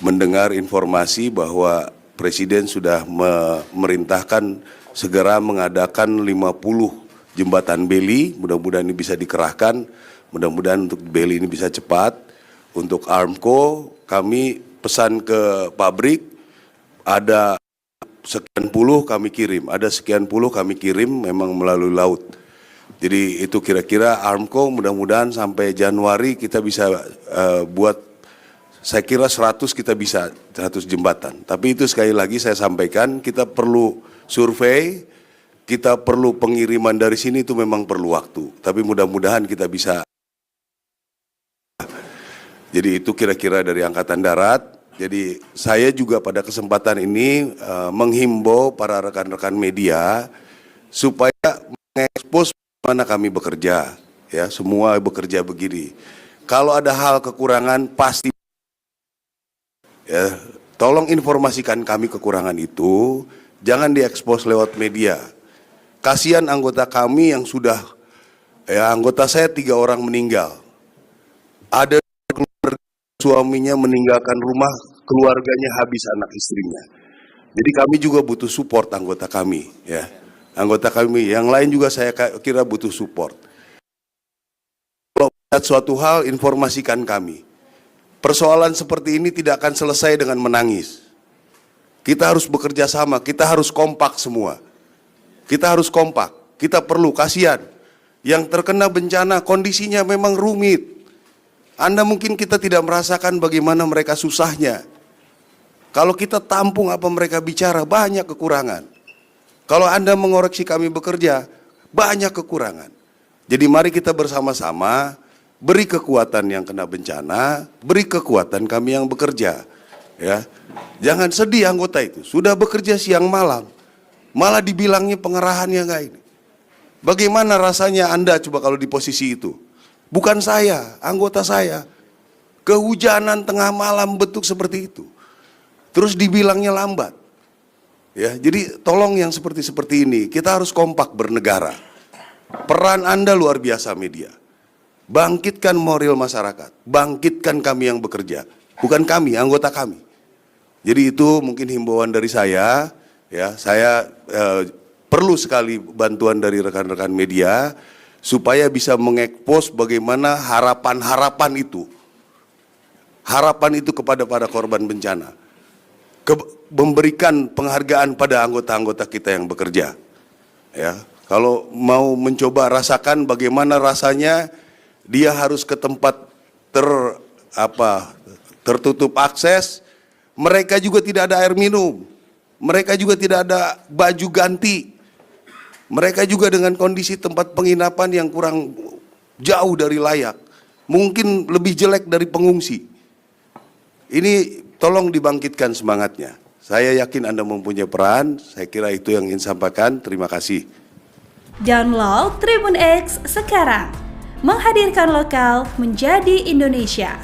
mendengar informasi bahwa Presiden sudah memerintahkan segera mengadakan 50 jembatan beli, mudah-mudahan ini bisa dikerahkan, mudah-mudahan untuk beli ini bisa cepat. Untuk Armco, kami pesan ke pabrik, ada sekian puluh kami kirim, ada sekian puluh kami kirim memang melalui laut. Jadi itu kira-kira Armco mudah-mudahan sampai Januari kita bisa buat, saya kira 100 kita bisa, 100 jembatan. Tapi itu sekali lagi saya sampaikan, kita perlu survei, kita perlu pengiriman dari sini, itu memang perlu waktu. Tapi mudah-mudahan kita bisa. Jadi itu kira-kira dari Angkatan Darat. Jadi saya juga pada kesempatan ini menghimbau para rekan-rekan media supaya mengekspos mana kami bekerja, ya semua bekerja begini. Kalau ada hal kekurangan pasti, ya tolong informasikan kami kekurangan itu, jangan diekspos lewat media. Kasihan anggota kami yang sudah, ya anggota saya 3 orang meninggal, ada suaminya meninggalkan rumah, keluarganya habis anak istrinya. Jadi kami juga butuh support anggota kami, ya. Anggota kami yang lain juga saya kira butuh support. Kalau lihat suatu hal, informasikan kami. Persoalan seperti ini tidak akan selesai dengan menangis. Kita harus bekerja sama, kita harus kompak semua. Kita harus kompak, kita perlu, kasihan. Yang terkena bencana kondisinya memang rumit. Anda mungkin kita tidak merasakan bagaimana mereka susahnya. Kalau kita tampung apa mereka bicara, banyak kekurangan. Kalau Anda mengoreksi kami bekerja, banyak kekurangan. Jadi mari kita bersama-sama beri kekuatan yang kena bencana, beri kekuatan kami yang bekerja. Ya, jangan sedih anggota itu, sudah bekerja siang malam, malah dibilangnya pengerahannya enggak ini. Bagaimana rasanya Anda coba kalau di posisi itu? Bukan saya, anggota saya. Kehujanan tengah malam betuk seperti itu. Terus dibilangnya lambat. Ya, jadi tolong yang seperti ini, kita harus kompak bernegara. Peran Anda luar biasa media. Bangkitkan moral masyarakat, bangkitkan kami yang bekerja. Bukan kami, anggota kami. Jadi itu mungkin himbauan dari saya, ya, saya perlu sekali bantuan dari rekan-rekan media supaya bisa mengekspos bagaimana harapan-harapan itu. Harapan itu kepada para korban bencana. Memberikan penghargaan pada anggota-anggota kita yang bekerja. Ya, kalau mau mencoba rasakan bagaimana rasanya, dia harus ke tempat tertutup akses, mereka juga tidak ada air minum, mereka juga tidak ada baju ganti, mereka juga dengan kondisi tempat penginapan yang kurang jauh dari layak, mungkin lebih jelek dari pengungsi. Ini tolong dibangkitkan semangatnya. Saya yakin Anda mempunyai peran, saya kira itu yang ingin sampaikan. Terima kasih. Download Tribun X sekarang, menghadirkan lokal menjadi Indonesia.